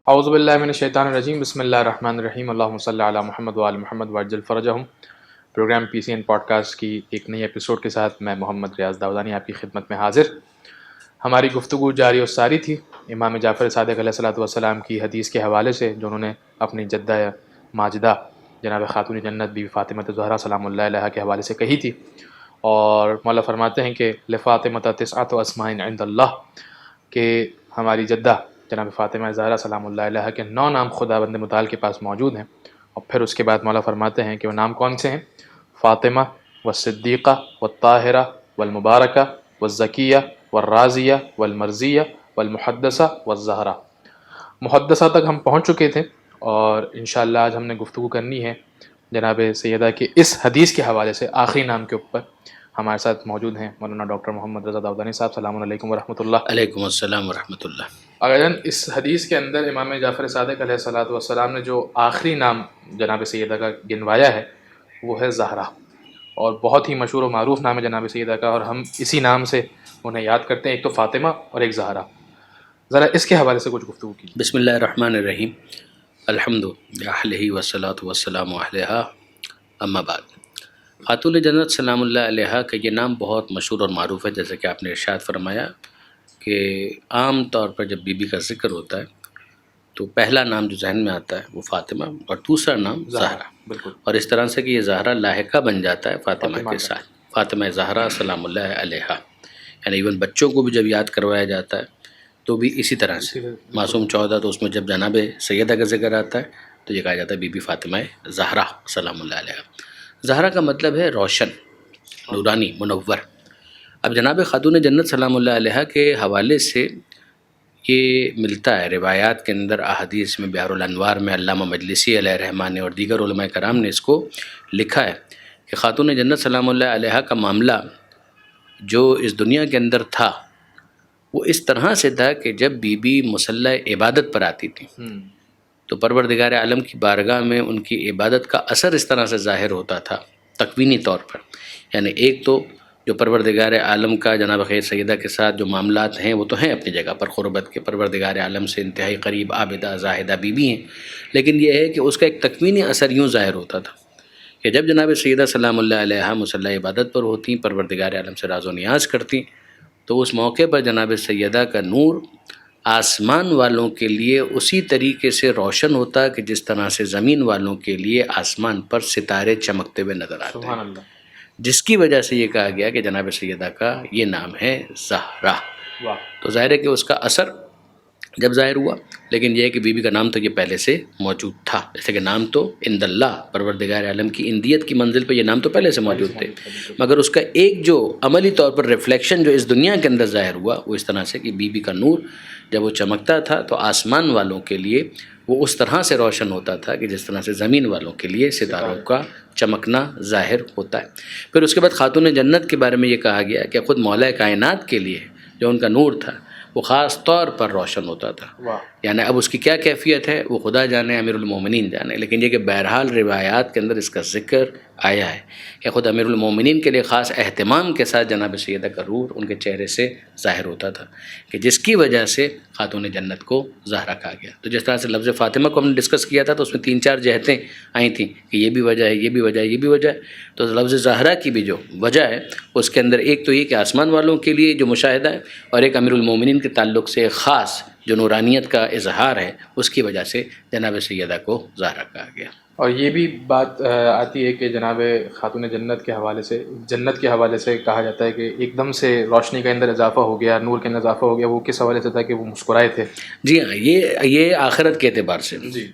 اعوذ باللہ من الشیطان الرجیم، بسم اللہ الرحمن الرحیم، اللہم صلی علی محمد وآل محمد وعجل فرجہم۔ پروگرام پی سی این پوڈ کاسٹ کی ایک نئی ایپیسوڈ کے ساتھ میں محمد ریاض داودانی آپ کی خدمت میں حاضر۔ ہماری گفتگو جاری و ساری تھی امام جعفر صادق علیہ السلام کی حدیث کے حوالے سے، جو انہوں نے اپنی جدہ ماجدہ جناب خاتون جنت بی بی فاطمہ زہرا سلام اللہ علیہا کے حوالے سے کہی تھی، اور مولا فرماتے ہیں کہ لفاطمہ تسعۃ اسماء عند اللہ، کہ ہماری جدہ جناب فاطمہ زہرا سلام اللہ علیہا کے 9 نام خداوند متعال کے پاس موجود ہیں۔ اور پھر اس کے بعد مولا فرماتے ہیں کہ وہ نام کون سے ہیں؟ فاطمہ والصدیقہ والطاہرہ والمبارکہ والزکیہ والرازیہ والمرضیہ والمحدثہ والزہرا۔ محدثہ تک ہم پہنچ چکے تھے، اور انشاءاللہ آج ہم نے گفتگو کرنی ہے جناب سیدہ کے اس حدیث کے حوالے سے آخری نام کے اوپر۔ ہمارے ساتھ موجود ہیں مولانا ڈاکٹر محمد رضا داودانی صاحب، السلام علیکم ورحمۃ اللہ۔ علیکم السلام ورحمۃ اللہ۔ اگر اس حدیث کے اندر امام جعفر صادق علیہ السلام نے جو آخری نام جناب سیدہ کا گنوایا ہے وہ ہے زہرا، اور بہت ہی مشہور و معروف نام ہے جناب سیدہ کا، اور ہم اسی نام سے انہیں یاد کرتے ہیں، ایک تو فاطمہ اور ایک زہرا۔ ذرا اس کے حوالے سے کچھ گفتگو کی۔ بسم اللہ الرحمن الرحیم، الحمد للہ والصلاۃ والسلام علیہا، اما بعد۔ خاتون جنت سلام اللہ علیہا کا یہ نام بہت مشہور اور معروف ہے، جیسے کہ آپ نے ارشاد فرمایا کہ عام طور پر جب بی بی کا ذکر ہوتا ہے تو پہلا نام جو ذہن میں آتا ہے وہ فاطمہ، اور دوسرا نام زہرا، بالکل، اور اس طرح سے کہ یہ زہرا لاحقہ بن جاتا ہے فاطمہ کے ساتھ، فاطمہ زہرا سلام اللہ علیہا۔ یعنی ایون بچوں کو بھی جب یاد کروایا جاتا ہے تو بھی اسی طرح سے، معصوم 14 تو اس میں جب جناب سیدہ کا ذکر آتا ہے تو یہ کہا جاتا ہے بی بی فاطمہ زہرا سلام اللہ علیہا۔ زہرا کا مطلب ہے روشن، نورانی، منور۔ اب جناب خاتون جنت سلام اللہ علیہا کے حوالے سے یہ ملتا ہے روایات کے اندر، احادیث میں، بحر الانوار میں علامہ مجلسی علیہ الرحمٰن نے اور دیگر علماء کرام نے اس کو لکھا ہے کہ خاتون جنت سلام اللہ علیہا کا معاملہ جو اس دنیا کے اندر تھا وہ اس طرح سے تھا کہ جب بی بی مصلی عبادت پر آتی تھی تو پروردگار عالم کی بارگاہ میں ان کی عبادت کا اثر اس طرح سے ظاہر ہوتا تھا تکوینی طور پر۔ یعنی ایک تو جو پروردگار عالم کا جناب خیر سیدہ کے ساتھ جو معاملات ہیں وہ تو ہیں اپنی جگہ پر، قربت کے، پروردگار عالم سے انتہائی قریب، عابدہ زاہدہ بی بی ہیں، لیکن یہ ہے کہ اس کا ایک تکوینی اثر یوں ظاہر ہوتا تھا کہ جب جناب سیدہ سلام اللہ علیہا مصلی عبادت پر ہوتیں، پروردگار عالم سے راز و نیاز کرتیں، تو اس موقع پر جناب سیدہ کا نور آسمان والوں کے لیے اسی طریقے سے روشن ہوتا کہ جس طرح سے زمین والوں کے لیے آسمان پر ستارے چمکتے ہوئے نظر آتے سبحان ہیں، اللہ، جس کی وجہ سے یہ کہا گیا کہ جناب سیدہ کا یہ نام ہے زہرا۔ واہ، تو ظاہر ہے کہ اس کا اثر جب ظاہر ہوا، لیکن یہ ہے کہ بی بی کا نام تو یہ پہلے سے موجود تھا، جیسے کہ نام تو عند اللہ، پروردگار عالم کی اندیت کی منزل پہ یہ نام تو پہلے سے موجود تھے، مگر اس کا ایک جو عملی طور پر ریفلیکشن جو اس دنیا کے اندر ظاہر ہوا وہ اس طرح سے کہ بی بی کا نور جب وہ چمکتا تھا تو آسمان والوں کے لیے وہ اس طرح سے روشن ہوتا تھا کہ جس طرح سے زمین والوں کے لیے ستاروں کا چمکنا ظاہر ہوتا ہے۔ پھر اس کے بعد خاتون جنت کے بارے میں یہ کہا گیا کہ خود مولا کائنات کے لیے جو ان کا نور تھا وہ خاص طور پر روشن ہوتا تھا۔ واہ، یعنی اب اس کی کیا کیفیت ہے وہ خدا جانے، امیر المومنین جانے، لیکن یہ کہ بہرحال روایات کے اندر اس کا ذکر آیا ہے کہ خود امیر المومنین کے لیے خاص اہتمام کے ساتھ جناب سیدہ کا نور ان کے چہرے سے ظاہر ہوتا تھا، کہ جس کی وجہ سے خاتون جنت کو زہرا کہا گیا۔ تو جس طرح سے لفظ فاطمہ کو ہم نے ڈسکس کیا تھا تو اس میں 3-4 جہتیں آئی تھیں کہ یہ بھی وجہ ہے، یہ بھی وجہ ہے، یہ بھی وجہ ہے، تو لفظ زہرا کی بھی جو وجہ ہے اس کے اندر ایک تو یہ کہ آسمان والوں کے لیے جو مشاہدہ ہے، اور ایک امیر المومنین کے تعلق سے خاص جو نورانیت کا اظہار ہے اس کی وجہ سے جناب سیدہ کو زہرا کہا گیا۔ اور یہ بھی بات آتی ہے کہ جناب خاتون جنت کے حوالے سے، جنت کے حوالے سے کہا جاتا ہے کہ ایک دم سے روشنی کے اندر اضافہ ہو گیا، نور کے اندر اضافہ ہو گیا۔ وہ کس حوالے سے تھا کہ وہ مسکرائے تھے؟ جی ہاں، یہ آخرت کے اعتبار سے جی،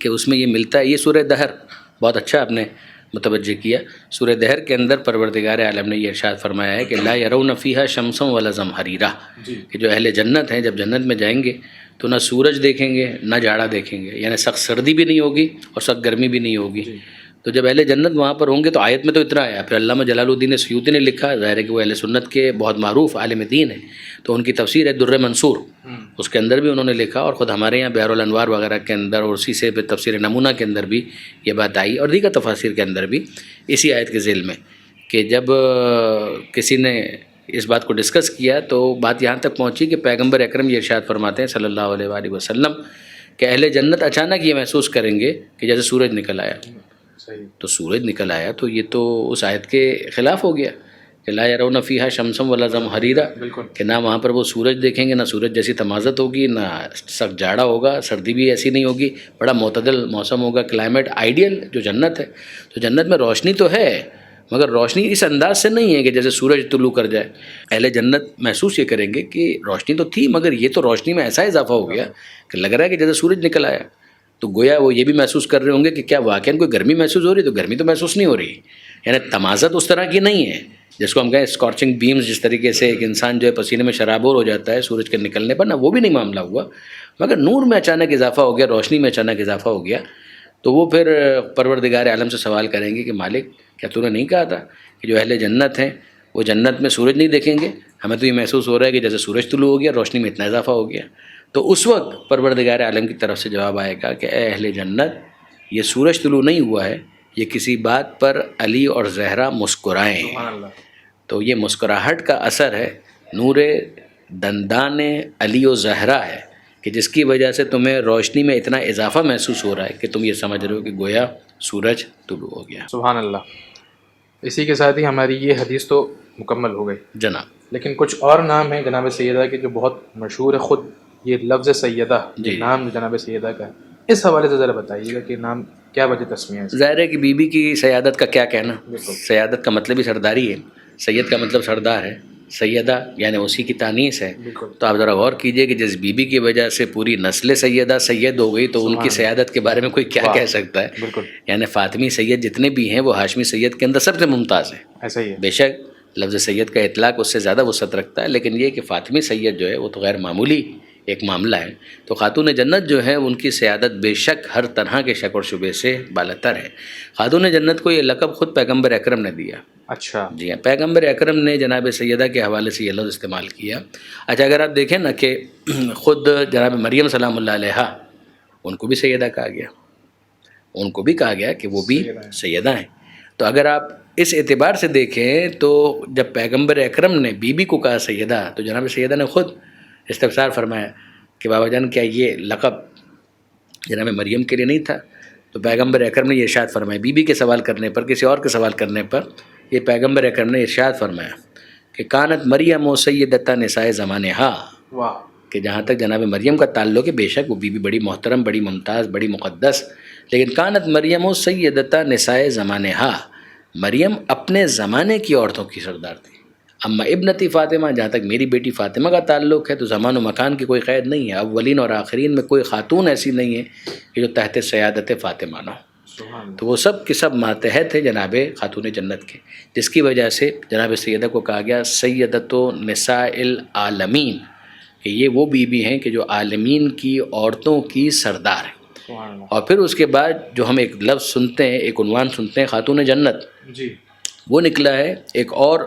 کہ اس میں یہ ملتا ہے۔ یہ سورہ دہر، بہت اچھا آپ نے متوجہ کیا، سورہ دہر کے اندر پروردگار عالم نے یہ ارشاد فرمایا ہے کہ لا یرون فیہا شمسا ولا زمہریرا، جی، کہ جو اہل جنت ہیں جب جنت میں جائیں گے تو نہ سورج دیکھیں گے نہ جاڑا دیکھیں گے، یعنی سخت سردی بھی نہیں ہوگی اور سخت گرمی بھی نہیں ہوگی۔ جی، تو جب اہل جنت وہاں پر ہوں گے تو آیت میں تو اتنا آیا، پھر علامہ جلال الدین سیوطی نے لکھا، ظاہر ہے کہ وہ اہل سنت کے بہت معروف عالم دین ہیں، تو ان کی تفسیر ہے در منصور، اس کے اندر بھی انہوں نے لکھا، اور خود ہمارے یہاں بحر الانوار وغیرہ کے اندر اور اسی سے پھر تفسیر نمونہ کے اندر بھی یہ بات آئی، اور دیگر تفاسیر کے اندر بھی اسی آیت کے ذیل میں کہ جب کسی نے اس بات کو ڈسکس کیا تو بات یہاں تک پہنچی کہ پیغمبر اکرم یہ ارشاد فرماتے ہیں صلی اللہ علیہ وآلہ وسلم کہ اہل جنت اچانک یہ محسوس کریں گے کہ جیسے سورج نکل آیا. صحیح. تو سورج نکل آیا تو یہ تو اس آیت کے خلاف ہو گیا کہ لا یرون فیہا شمسا ولا زمہریرا، بالکل. کہ نہ وہاں پر وہ سورج دیکھیں گے، نہ سورج جیسی تمازت ہوگی، نہ سخت جاڑا ہوگا، سردی بھی ایسی نہیں ہوگی، بڑا معتدل موسم ہوگا، کلائمیٹ آئیڈیل جو جنت ہے. تو جنت میں روشنی تو ہے مگر روشنی اس انداز سے نہیں ہے کہ جیسے سورج طلوع کر جائے. اہل جنت محسوس یہ کریں گے کہ روشنی تو تھی مگر یہ تو روشنی میں ایسا اضافہ ہو گیا کہ لگ رہا ہے کہ جیسے سورج نکل آیا. تو گویا وہ یہ بھی محسوس کر رہے ہوں گے کہ کیا واقعاً کوئی گرمی محسوس ہو رہی ہے؟ تو گرمی تو محسوس نہیں ہو رہی، یعنی تمازت اس طرح کی نہیں ہے جس کو ہم کہیں اسکارچنگ بیمز، جس طریقے سے ایک انسان جو ہے پسینے میں شرابور ہو جاتا ہے سورج کے نکلنے پر، نہ وہ بھی نہیں معاملہ ہوا مگر نور میں اچانک اضافہ ہو گیا، روشنی میں اچانک اضافہ ہو گیا. تو وہ پھر پروردگار عالم سے سوال کریں گے کہ مالک کیا تو نے نہیں کہا تھا کہ جو اہل جنت ہیں وہ جنت میں سورج نہیں دیکھیں گے؟ ہمیں تو یہ محسوس ہو رہا ہے کہ جیسے سورج طلوع ہو گیا، روشنی میں اتنا اضافہ ہو گیا. تو اس وقت پروردگار عالم کی طرف سے جواب آئے گا کہ اے اہل جنت، یہ سورج طلوع نہیں ہوا ہے، یہ کسی بات پر علی اور زہرا مسکرائے ہیں. سبحان اللہ. تو یہ مسکراہٹ کا اثر ہے، نور دندان علی و زہرا ہے کہ جس کی وجہ سے تمہیں روشنی میں اتنا اضافہ محسوس ہو رہا ہے کہ تم یہ سمجھ رہے ہو کہ گویا سورج طلوع ہو گیا. سبحان اللہ. اسی کے ساتھ ہی ہماری یہ حدیث تو مکمل ہو گئی جناب. لیکن کچھ اور نام ہیں جناب سیدہ کے جو بہت مشہور ہے. خود یہ لفظ سیدہ، یہ نام جناب سیدہ کا ہے، اس حوالے سے ذرا بتائیے گا کہ نام کیا وجہ تسمیہ ہے؟ ظاہر ہے کہ بی بی کی سیادت کا کیا کہنا، سیادت کا مطلب ہی سرداری ہے، سید کا مطلب سردار ہے، سیدہ یعنی اسی کی تانیث ہے. تو آپ ذرا غور کیجئے کہ جس بی بی کی وجہ سے پوری نسل سیدہ سید ہو گئی تو ان کی سیادت کے بارے میں کوئی کیا کہہ سکتا ہے. یعنی فاطمی سید جتنے بھی ہیں وہ ہاشمی سید کے اندر سب سے ممتاز ہیں. ایسا ہی ہے. بے شک لفظ سید کا اطلاق اس سے زیادہ وسعت رکھتا ہے، لیکن یہ کہ فاطمی سید جو ہے وہ تو غیر معمولی ایک معاملہ ہے. تو خاتون جنت جو ہے ان کی سیادت بے شک ہر طرح کے شک اور شبے سے بالاتر ہے. خاتون جنت کو یہ لقب خود پیغمبر اکرم نے دیا. اچھا. جی ہاں، پیغمبر اکرم نے جناب سیدہ کے حوالے سے یہ لفظ استعمال کیا. اچھا، اگر آپ دیکھیں نا کہ خود جناب مریم سلام اللہ علیہا ان کو بھی سیدہ کہا گیا، ان کو بھی کہا گیا کہ وہ بھی سیدہ ہیں. تو اگر آپ اس اعتبار سے دیکھیں تو جب پیغمبر اکرم نے بی بی کو کہا سیدہ تو جناب سیدہ نے خود استفسار فرمایا کہ بابا جان کیا یہ لقب جناب مریم کے لیے نہیں تھا؟ تو پیغمبر اکرم نے یہ ارشاد فرمایا، بی بی کے سوال کرنے پر، کسی اور کے سوال کرنے پر یہ پیغمبر اکرم نے ارشاد فرمایا کہ کانت مریم و سیدتا نساء زمانہا. واہ. کہ جہاں تک جناب مریم کا تعلق ہے بے شک وہ بی بی بڑی محترم، بڑی ممتاز، بڑی مقدس، لیکن کانت مریم و سیدتا نساء زمانہا، مریم اپنے زمانے کی عورتوں کی سردار تھی. اما ابنتی فاطمہ، جہاں تک میری بیٹی فاطمہ کا تعلق ہے تو زمان و مکان کی کوئی قید نہیں ہے، اولین اور آخرین میں کوئی خاتون ایسی نہیں ہے کہ جو تحت سیادت فاطمہ نہ ہو. تو وہ سب کے سب ماتحت ہیں جناب خاتون جنت کے، جس کی وجہ سے جناب سیدہ کو کہا گیا سیدۃ نساء العالمین، کہ یہ وہ بی بی ہیں کہ جو عالمین کی عورتوں کی سردار ہیں. اور پھر اس کے بعد جو ہم ایک لفظ سنتے ہیں، ایک عنوان سنتے ہیں خاتون جنت، جی وہ نکلا ہے ایک اور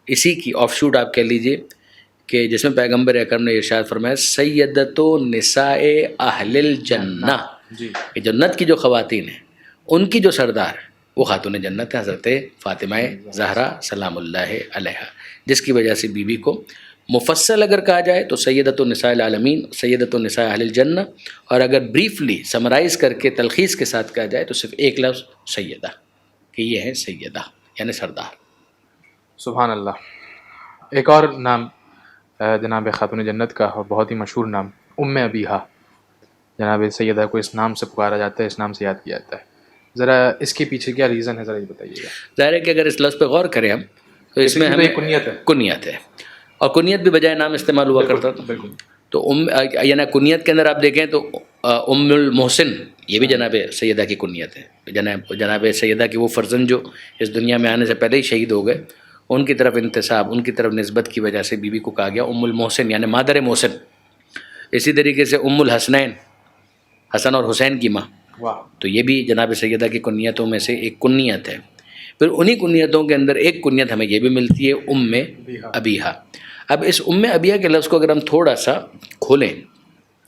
اسی کی آف شوٹ آپ کہہ لیجئے کہ جس میں پیغمبر اکرم نے ارشاد فرمایا سیدۃ نساء اہل الجنہ، کہ جنت کی جو خواتین ہیں ان کی جو سردار وہ خاتون جنت ہے حضرت فاطمہ زہرا سلام اللہ علیہا، جس کی وجہ سے بی بی کو مفصل اگر کہا جائے تو سیدۃ النساء العالمین، سیدۃ النساء اہل الجنہ، اور اگر بریفلی سمرائز کر کے تلخیص کے ساتھ کہا جائے تو صرف ایک لفظ سیدہ، کہ یہ ہے سیدہ یعنی سردار. سبحان اللہ. ایک اور نام جناب خاتون جنت کا اور بہت ہی مشہور نام ام ابیہا، جناب سیدہ کو اس نام سے پکارا جاتا ہے، اس نام سے یاد کیا جاتا ہے. ذرا اس کے پیچھے کیا ریزن ہے ذرا یہ بتائیے گا. ظاہر ہے کہ اگر اس لفظ پہ غور کریں ہم تو اس میں ہمیں کنیت ہے، اور کنیت بھی بجائے نام استعمال ہوا کرتا تھا. بالکل. تو یعنی کنیت کے اندر آپ دیکھیں تو ام المحسن یہ بھی جناب سیدہ کی کنیت ہے. جناب سیدہ کی وہ فرزند جو اس دنیا میں آنے سے پہلے ہی شہید ہو گئے، ان کی طرف انتساب، ان کی طرف نسبت کی وجہ سے بی بی کو کہا گیا ام المحسن یعنی مادر محسن. اسی طریقے سے ام الحسنین، حسن اور حسین کی ماں، تو یہ بھی جناب سیدہ کی کنیتوں میں سے ایک کنیت ہے. پھر انہی کنیتوں کے اندر ایک کنیت ہمیں یہ بھی ملتی ہے ام ابیہا. اب اس ام ابیہا کے لفظ کو اگر ہم تھوڑا سا کھولیں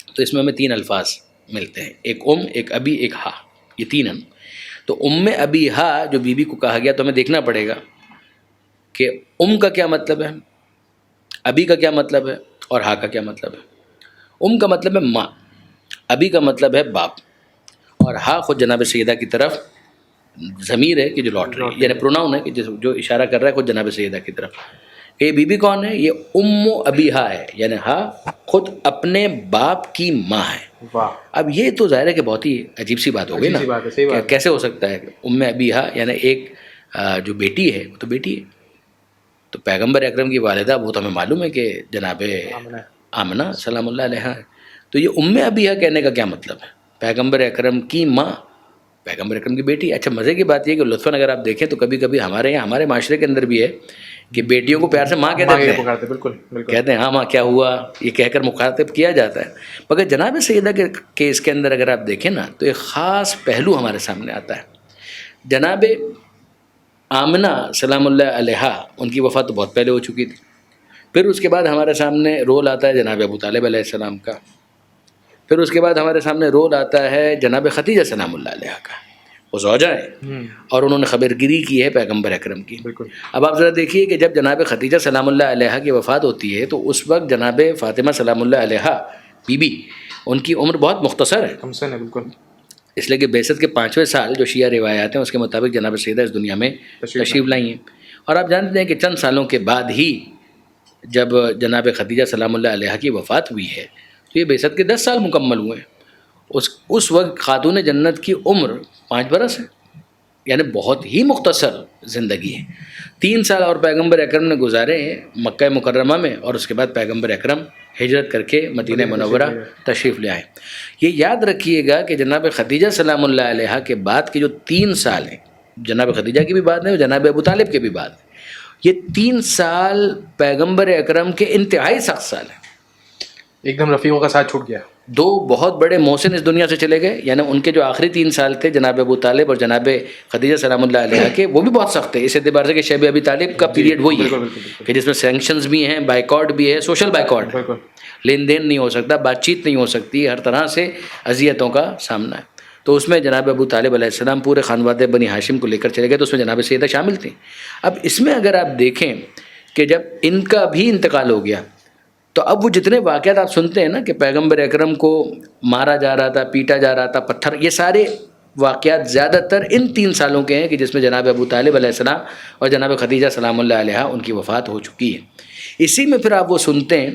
تو اس میں ہمیں تین الفاظ ملتے ہیں، ایک ام، ایک ابی، ایک ہا، یہ تین ہیں. تو ام ابیہا جو بی بی کو کہا گیا تو ہمیں دیکھنا پڑے گا کہ ام کا کیا مطلب ہے، ابی کا کیا مطلب ہے، اور ہا کا کیا مطلب ہے. ام کا مطلب ہے ماں، ابی کا مطلب ہے باپ، اور ہا خود جناب سیدہ کی طرف ضمیر ہے کہ جو لوٹ رہی ہے، یعنی پروناؤن ہے کہ جو اشارہ کر رہا ہے خود جناب سیدہ کی طرف. یہ بی بی کون ہے؟ یہ ام ابیہا ہے، یعنی ہا خود اپنے باپ کی ماں ہے. واہ، اب یہ تو ظاہر ہے کہ بہت ہی عجیب سی بات ہو گئی نا، کہ کیسے ہو سکتا ہے ام ابیہا یعنی ایک جو بیٹی ہے وہ تو بیٹی ہے. تو پیغمبر اکرم کی والدہ وہ تو ہمیں معلوم ہے کہ جناب آمنہ سلام اللہ علیہ ہے. تو یہ ام ابیہا کہنے کا کیا مطلب ہے؟ پیغمبر اکرم کی ماں، پیغمبر اکرم کی بیٹی. اچھا مزے کی بات یہ کہ لطفاً اگر آپ دیکھیں تو کبھی کبھی ہمارے یہاں ہمارے معاشرے کے اندر بھی ہے کہ بیٹیوں کو پیار سے ماں کہتے ہیں، بالکل کہتے ہیں ہاں ماں کیا ہوا، یہ کہہ کر مخاطب کیا جاتا ہے. مگر جناب سیدہ کے کیس کے اندر اگر آپ دیکھیں نا تو ایک خاص پہلو ہمارے سامنے آتا ہے. جناب آمنہ سلام اللہ علیہ ان کی وفات تو بہت پہلے ہو چکی تھی. پھر اس کے بعد ہمارے سامنے رول آتا ہے جناب ابو طالب علیہ السلام کا. پھر اس کے بعد ہمارے سامنے رول آتا ہے جناب خدیجہ سلام اللہ علیہ کا. وہ زوجہ ہے اور انہوں نے خبر گیری کی ہے پیغمبر اکرم کی. اب آپ ذرا دیکھیے کہ جب جناب خدیجہ سلام اللہ علیہ کی وفات ہوتی ہے تو اس وقت جناب فاطمہ سلام اللہ علیہ بی بی ان کی عمر بہت مختصر ہے، کم سن ہے بالکل. اس لیے کہ بعثت کے 5ویں سال جو شیعہ روایات ہیں اس کے مطابق جناب سیدہ اس دنیا میں تشریف لائی ہیں. اور آپ جانتے ہیں کہ چند سالوں کے بعد ہی جب جناب خدیجہ سلام اللہ علیہ کی وفات ہوئی ہے تو یہ بعثت کے 10 سال مکمل ہوئے ہیں. اس وقت خاتون جنت کی عمر 5 برس ہے، یعنی بہت ہی مختصر زندگی ہے. 3 سال اور پیغمبر اکرم نے گزارے ہیں مکہ مکرمہ میں، اور اس کے بعد پیغمبر اکرم ہجرت کر کے مدینہ منورہ تشریف لے آئے. یہ یاد رکھیے گا کہ جناب خدیجہ سلام اللہ علیہ کے بعد کے جو 3 سال ہیں، جناب خدیجہ کی بھی بات ہے اور جناب ابو طالب کے بھی بات ہے، یہ 3 سال پیغمبر اکرم کے انتہائی سخت سال ہیں. ایک دم رفیقوں کا ساتھ چھوٹ گیا. 2 بہت بڑے محسن اس دنیا سے چلے گئے، یعنی ان کے جو آخری 3 سال تھے جناب ابو طالب اور جناب خدیجہ سلام اللہ علیہ کے، وہ بھی بہت سخت تھے اس اعتبار سے کہ شیب ابی طالب کا پیریڈ وہی ہے کہ جس میں سینکشنز بھی ہیں، بائیکاٹ بھی ہے، سوشل بائیکاٹ، لین دین نہیں ہو سکتا، بات چیت نہیں ہو سکتی، ہر طرح سے اذیتوں کا سامنا ہے. تو اس میں جناب ابو طالب علیہ السلام پورے خانوادہ بنی ہاشم کو لے کر چلے گئے، تو اس میں جناب سیدہ شامل تھیں. اب اس میں اگر آپ دیکھیں کہ جب ان کا بھی انتقال ہو گیا تو اب وہ جتنے واقعات آپ سنتے ہیں نا کہ پیغمبر اکرم کو مارا جا رہا تھا، پیٹا جا رہا تھا، پتھر، یہ سارے واقعات زیادہ تر ان 3 سالوں کے ہیں کہ جس میں جناب ابو طالب علیہ السلام اور جناب خدیجہ سلام اللہ علیہ ان کی وفات ہو چکی ہے. اسی میں پھر آپ وہ سنتے ہیں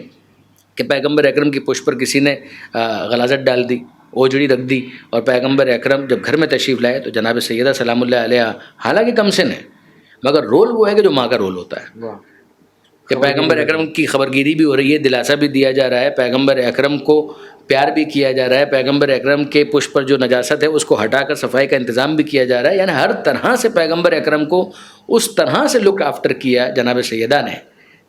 کہ پیغمبر اکرم کی پشت پر کسی نے غلاظت ڈال دی، اوجڑی رکھ دی، اور پیغمبر اکرم جب گھر میں تشریف لائے تو جناب سیدہ سلام اللہ علیہ حالانکہ کم سن ہے مگر رول وہ ہے کہ جو ماں کا رول ہوتا ہے، کہ پیغمبر اکرم کی خبر گیری بھی ہو رہی ہے، دلاسا بھی دیا جا رہا ہے، پیغمبر اکرم کو پیار بھی کیا جا رہا ہے، پیغمبر اکرم کے پشت پر جو نجاست ہے اس کو ہٹا کر صفائی کا انتظام بھی کیا جا رہا ہے. یعنی ہر طرح سے پیغمبر اکرم کو اس طرح سے لک آفٹر کیا جناب سیدہ نے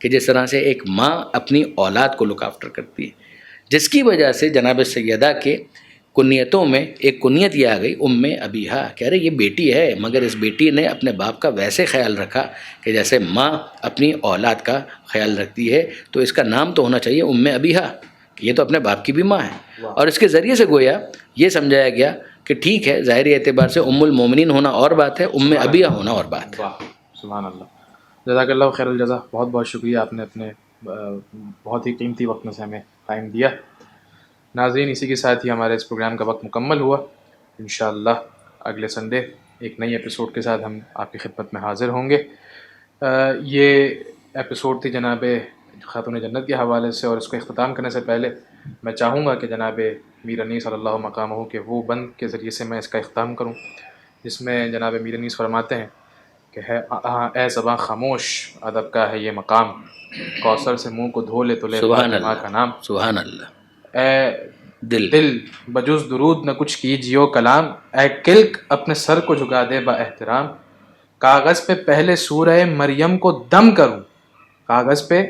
کہ جس طرح سے ایک ماں اپنی اولاد کو لک آفٹر کرتی ہے، جس کی وجہ سے جناب سیدہ کے کنیتوں میں ایک کنیت یہ آ گئی ام ابیہا. کہہ رہے یہ بیٹی ہے مگر اس بیٹی نے اپنے باپ کا ویسے خیال رکھا کہ جیسے ماں اپنی اولاد کا خیال رکھتی ہے، تو اس کا نام تو ہونا چاہیے ام ابیہا، کہ یہ تو اپنے باپ کی بھی ماں ہے. اور اس کے ذریعے سے گویا یہ سمجھایا گیا کہ ٹھیک ہے ظاہری اعتبار سے ام المومنین ہونا اور بات ہے، ام ابیہا ہونا اور بات ہے. سبحان اللہ. جزاک اللہ خیر الجزا. بہت بہت شکریہ، آپ نے اپنے بہت ہی قیمتی وقت میں سے ہمیں ٹائم دیا. ناظرین، اسی کے ساتھ ہی ہمارے اس پروگرام کا وقت مکمل ہوا. انشاءاللہ اگلے سنڈے ایک نئی ایپیسوڈ کے ساتھ ہم آپ کی خدمت میں حاضر ہوں گے. یہ ایپیسوڈ تھی جناب خاتون جنت کے حوالے سے، اور اس کو اختتام کرنے سے پہلے میں چاہوں گا کہ جناب میر انیس صلی اللہ مقامہ کے وہ بند کے ذریعے سے میں اس کا اختتام کروں، جس میں جناب میر انیس فرماتے ہیں کہ اے زباں خاموش ادب کا ہے یہ مقام، کوثر سے منہ کو دھو لے تو لے فاطمہ کا نام. سبحان اللہ. اے دل بجز درود نہ کچھ کیجیو کلام، اے کلک اپنے سر کو جھکا دے با احترام. کاغذ پہ پہلے سورہ مریم کو دم کروں، کاغذ پہ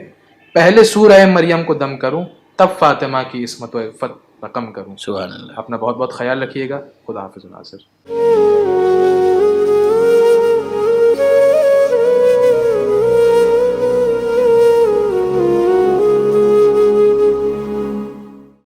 پہلے سورہ مریم کو دم کروں، تب فاطمہ کی عصمت و عفت رقم کروں. سبحان اللہ. اپنا بہت بہت خیال رکھیے گا. خدا حافظ ناصر.